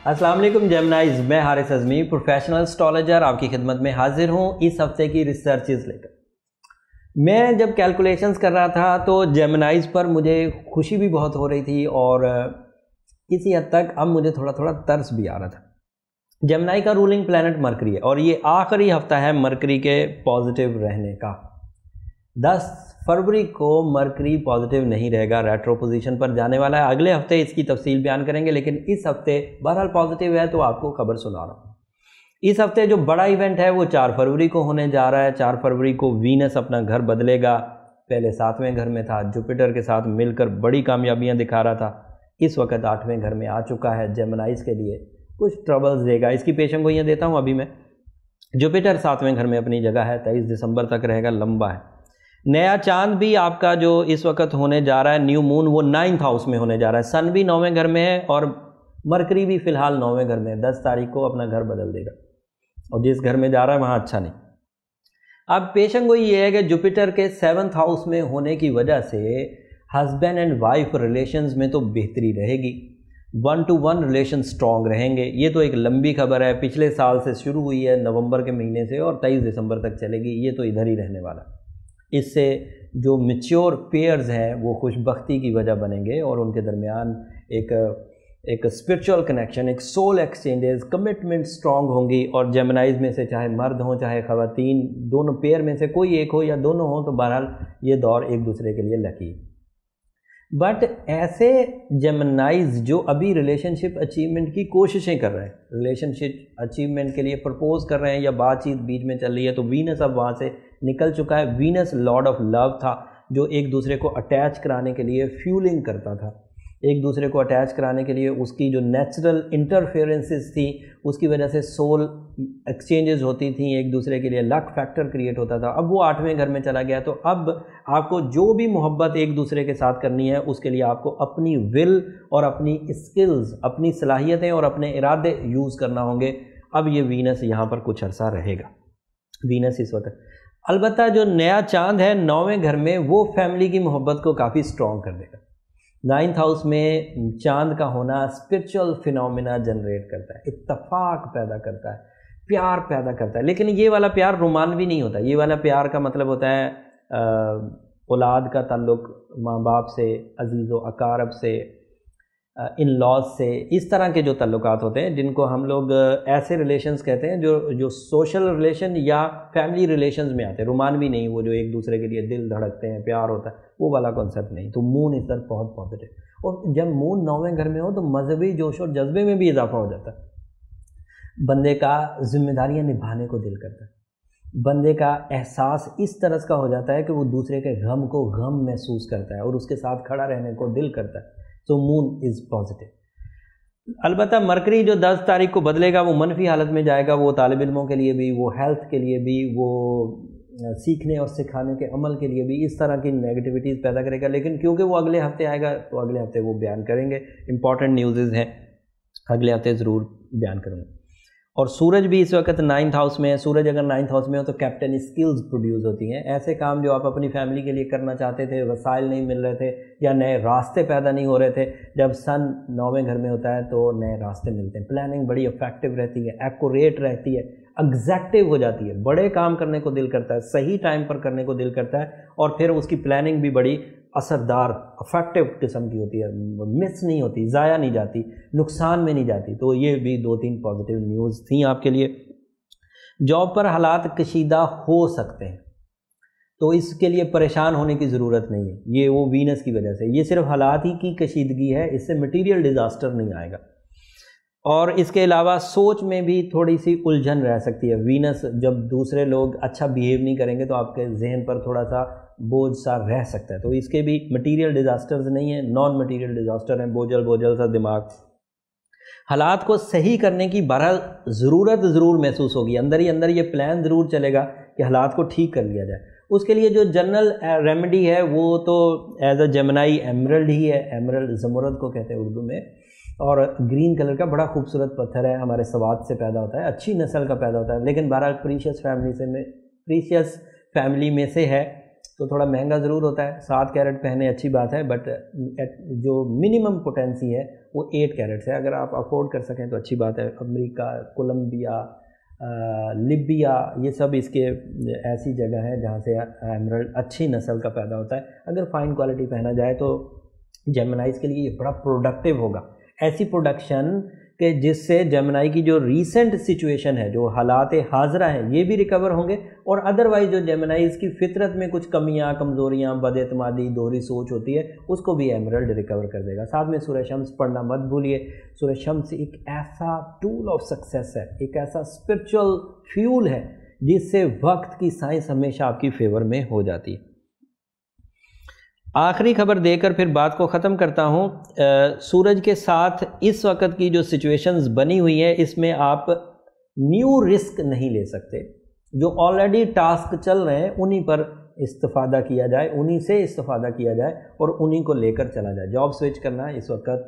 السلام علیکم جیمنائز، میں حارث اعظمی پروفیشنل اسٹرالوجر آپ کی خدمت میں حاضر ہوں اس ہفتے کی ریسرچز لے کر۔ میں جب کیلکولیشنز کر رہا تھا تو جیمنائز پر مجھے خوشی بھی بہت ہو رہی تھی اور کسی حد تک اب مجھے تھوڑا ترس بھی آ رہا تھا۔ جیمنائی کا رولنگ پلانٹ مرکری ہے اور یہ آخری ہفتہ ہے مرکری کے پازیٹیو رہنے کا۔ 10 فروری کو مرکری پازیٹیو نہیں رہے گا، ریٹرو پوزیشن پر جانے والا ہے۔ اگلے ہفتے اس کی تفصیل بیان کریں گے، لیکن اس ہفتے بہرحال پازیٹیو ہے تو آپ کو خبر سنا رہا ہوں۔ اس ہفتے جو بڑا ایونٹ ہے وہ 4 فروری کو ہونے جا رہا ہے۔ 4 فروری کو وینس اپنا گھر بدلے گا، پہلے 7ویں گھر میں تھا، جوپیٹر کے ساتھ مل کر بڑی کامیابیاں دکھا رہا تھا، اس وقت 8ویں گھر میں آ چکا ہے۔ جیمنائز کے لیے کچھ ٹربلز دے گا، اس کی پیشن گوئیاں دیتا ہوں ابھی میں۔ جوپیٹر 7ویں گھر میں اپنی جگہ ہے، 23 دسمبر تک رہے گا، لمبا ہے۔ نیا چاند بھی آپ کا جو اس وقت ہونے جا رہا ہے، نیو مون، وہ 9th ہاؤس میں ہونے جا رہا ہے۔ سن بھی 9ویں گھر میں ہے اور مرکری بھی فی الحال 9ویں گھر میں ہے۔ 10 تاریخ کو اپنا گھر بدل دے گا اور جس گھر میں جا رہا ہے وہاں اچھا نہیں۔ اب پیشن گوئی یہ ہے کہ جوپیٹر کے 7th ہاؤس میں ہونے کی وجہ سے ہسبینڈ اینڈ وائف ریلیشنز میں تو بہتری رہے گی، 1 to 1 ریلیشن سٹرونگ رہیں گے۔ یہ تو ایک لمبی خبر ہے، پچھلے سال سے شروع ہوئی ہے نومبر کے مہینے سے اور 23 دسمبر تک چلے گی، یہ تو ادھر ہی رہنے والا۔ اس سے جو میچور پیئرز ہیں وہ خوش بختی کی وجہ بنیں گے اور ان کے درمیان ایک اسپرچول کنیکشن، ایک سول ایکسچینجز، کمٹمنٹ سٹرونگ ہوں گی۔ اور جیمنائز میں سے چاہے مرد ہوں چاہے خواتین، دونوں پیئر میں سے کوئی ایک ہو یا دونوں ہوں تو بہرحال یہ دور ایک دوسرے کے لیے لکی۔ بٹ ایسے جیمنائز جو ابھی ریلیشن شپ اچیومنٹ کی کوششیں کر رہے ہیں، ریلیشن شپ اچیومنٹ کے لیے پرپوز کر رہے ہیں یا بات چیت بیچ میں چل رہی ہے، تو وینس اب وہاں سے نکل چکا ہے۔ وینس لارڈ آف لو تھا جو ایک دوسرے کو اٹیچ کرانے کے لیے فیولنگ کرتا تھا، ایک دوسرے کو اٹیچ کرانے کے لیے اس کی جو نیچرل انٹرفیئرنسز تھیں اس کی وجہ سے سول ایکسچینجز ہوتی تھیں، ایک دوسرے کے لیے لک فیکٹر کریٹ ہوتا تھا۔ اب وہ 8ویں گھر میں چلا گیا، تو اب آپ کو جو بھی محبت ایک دوسرے کے ساتھ کرنی ہے اس کے لیے آپ کو اپنی ول اور اپنی اسکلز، اپنی صلاحیتیں اور اپنے ارادے یوز کرنا ہوں گے۔ اب یہ وینس یہاں پر کچھ عرصہ رہے گا، وینس اس وقت۔ البتہ جو نیا چاند ہے 9ویں گھر میں، وہ فیملی کی محبت کو کافی سٹرونگ کر دے گا۔ 9th ہاؤس میں چاند کا ہونا اسپرچول فینومینا جنریٹ کرتا ہے، اتفاق پیدا کرتا ہے، پیار پیدا کرتا ہے، لیکن یہ والا پیار رومانوی نہیں ہوتا۔ یہ والا پیار کا مطلب ہوتا ہے اولاد کا تعلق ماں باپ سے، عزیز و اقارب سے، ان لاز سے، اس طرح کے جو تعلقات ہوتے ہیں جن کو ہم لوگ ایسے ریلیشنز کہتے ہیں جو سوشل ریلیشن یا فیملی ریلیشنز میں آتے ہیں، رومانوی نہیں، وہ جو ایک دوسرے کے لیے دل دھڑکتے ہیں، پیار ہوتا ہے، وہ والا کانسیپٹ نہیں۔ تو مون اس طرح بہت پازیٹیو، اور جب مون 9ویں گھر میں ہو تو مذہبی جوش اور جذبے میں بھی اضافہ ہو جاتا ہے، بندے کا ذمہ داریاں نبھانے کو دل کرتا ہے، بندے کا احساس اس طرح کا ہو جاتا ہے کہ وہ دوسرے کے غم کو غم محسوس کرتا ہے اور اس کے ساتھ کھڑا رہنے کو دل کرتا ہے۔ تو مون از پازیٹیو۔ البتہ مرکری جو 10 تاریخ کو بدلے گا وہ منفی حالت میں جائے گا، وہ طالب علموں کے لیے بھی، وہ ہیلتھ کے لیے بھی، وہ سیکھنے اور سکھانے کے عمل کے لیے بھی اس طرح کی نیگیٹیوٹیز پیدا کرے گا، لیکن کیونکہ وہ اگلے ہفتے آئے گا تو اگلے ہفتے وہ بیان کریں گے۔ امپورٹنٹ نیوزز ہیں، اگلے ہفتے ضرور بیان کروں گا۔ اور سورج بھی اس وقت 9th ہاؤس میں ہے۔ سورج اگر 9th ہاؤس میں ہو تو کیپٹن اسکلز پروڈیوس ہوتی ہیں، ایسے کام جو آپ اپنی فیملی کے لیے کرنا چاہتے تھے، وسائل نہیں مل رہے تھے یا نئے راستے پیدا نہیں ہو رہے تھے، جب سن 9ویں گھر میں ہوتا ہے تو نئے راستے ملتے ہیں۔ پلاننگ بڑی افیکٹو رہتی ہے، ایکوریٹ رہتی ہے، ایگزیکٹو ہو جاتی ہے، بڑے کام کرنے کو دل کرتا ہے، صحیح ٹائم پر کرنے کو دل کرتا ہے، اور پھر اس کی پلاننگ بھی بڑی اثردار، افیکٹو قسم کی ہوتی ہے، مس نہیں ہوتی، ضائع نہیں جاتی، نقصان میں نہیں جاتی۔ تو یہ بھی 2-3 پازیٹیو نیوز تھیں آپ کے لیے۔ جاب پر حالات کشیدہ ہو سکتے ہیں تو اس کے لیے پریشان ہونے کی ضرورت نہیں ہے، یہ وہ وینس کی وجہ سے، یہ صرف حالات ہی کی کشیدگی ہے، اس سے مٹیریل ڈیزاسٹر نہیں آئے گا۔ اور اس کے علاوہ سوچ میں بھی تھوڑی سی الجھن رہ سکتی ہے۔ وینس جب دوسرے لوگ اچھا بیہیو نہیں کریں گے تو آپ کے ذہن پر تھوڑا سا بوجھ سا رہ سکتا ہے، تو اس کے بھی مٹیریل ڈیزاسٹرز نہیں ہیں، نان مٹیریل ڈیزاسٹر ہیں، بوجھل سا دماغ۔ حالات کو صحیح کرنے کی بہرحال ضرورت ضرور محسوس ہوگی، اندر ہی اندر یہ پلان ضرور چلے گا کہ حالات کو ٹھیک کر لیا جائے۔ اس کے لیے جو جنرل ریمیڈی ہے وہ تو ایز اے جیمنائی ایمرلڈ ہی ہے، ایمرلڈ زمرد کو کہتے ہیں اردو میں، اور گرین کلر کا بڑا خوبصورت پتھر ہے، ہمارے سوات سے پیدا ہوتا ہے، اچھی نسل کا پیدا ہوتا ہے، لیکن بہرحال پریشیس فیملی میں سے ہے۔ تو تھوڑا مہنگا ضرور ہوتا ہے. 7 کیرٹ پہنے اچھی بات ہے، بٹ جو منیمم پوٹینسی ہے وہ 8 کیرٹس ہے. اگر آپ افورڈ کر سکیں تو اچھی بات ہے. امریکہ، کولمبیا، لیبیا، یہ سب اس کے ایسی جگہ ہے جہاں سے ایمرلڈ اچھی نسل کا پیدا ہوتا ہے. اگر فائن کوالٹی پہنا جائے تو جیمنائز کے لیے یہ بڑا پروڈکٹیو ہوگا. ایسی پروڈکشن کہ جس سے جیمنائی کی جو ریسنٹ سچویشن ہے، جو حالات حاضرہ ہیں، یہ بھی ریکور ہوں گے، اور ادروائز جو جیمنائز کی فطرت میں کچھ کمیاں، کمزوریاں، بد اعتمادی، دوہری سوچ ہوتی ہے، اس کو بھی ایمرلڈ ریکور کر دے گا. ساتھ میں سورہ شمس پڑھنا مت بھولیے. سورہ شمس ایک ایسا ٹول آف سکسیس ہے، ایک ایسا اسپرچول فیول ہے جس سے وقت کی سائنس ہمیشہ آپ کی فیور میں ہو جاتی ہے. آخری خبر دے کر پھر بات کو ختم کرتا ہوں. سورج کے ساتھ اس وقت کی جو سچویشنز بنی ہوئی ہیں، اس میں آپ نیو رسک نہیں لے سکتے. جو آلریڈی ٹاسک چل رہے ہیں انہی پر استفادہ کیا جائے، انہی سے استفادہ کیا جائے اور انہی کو لے کر چلا جائے. جاب سوئچ کرنا اس وقت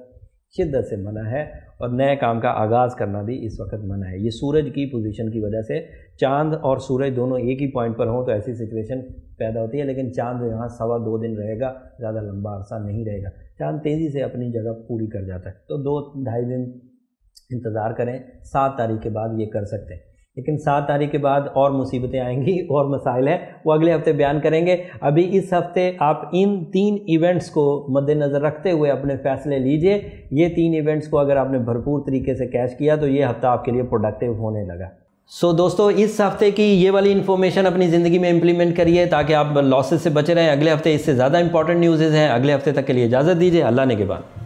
شدت سے منع ہے، اور نئے کام کا آغاز کرنا بھی اس وقت منع ہے. یہ سورج کی پوزیشن کی وجہ سے، چاند اور سورج دونوں ایک ہی پوائنٹ پر ہوں تو ایسی سچویشن پیدا ہوتی ہے. لیکن چاند یہاں 2.25 دن رہے گا، زیادہ لمبا عرصہ نہیں رہے گا. چاند تیزی سے اپنی جگہ پوری کر جاتا ہے، تو 2-2.5 دن انتظار کریں. 7 تاریخ کے بعد یہ کر سکتے ہیں. لیکن 7 تاریخ کے بعد اور مصیبتیں آئیں گی، اور مسائل ہیں، وہ اگلے ہفتے بیان کریں گے. ابھی اس ہفتے آپ ان 3 ایونٹس کو مد نظر رکھتے ہوئے اپنے فیصلے لیجئے. یہ 3 ایونٹس کو اگر آپ نے بھرپور طریقے سے کیچ کیا تو یہ ہفتہ آپ کے لیے پروڈکٹیو ہونے لگا. دوستو، اس ہفتے کی یہ والی انفارمیشن اپنی زندگی میں امپلیمنٹ کریے تاکہ آپ لاسز سے بچے رہیں. اگلے ہفتے اس سے زیادہ امپورٹنٹ نیوزز ہیں. اگلے ہفتے تک کے لیے اجازت دیجیے. اللہ نے کے بعد.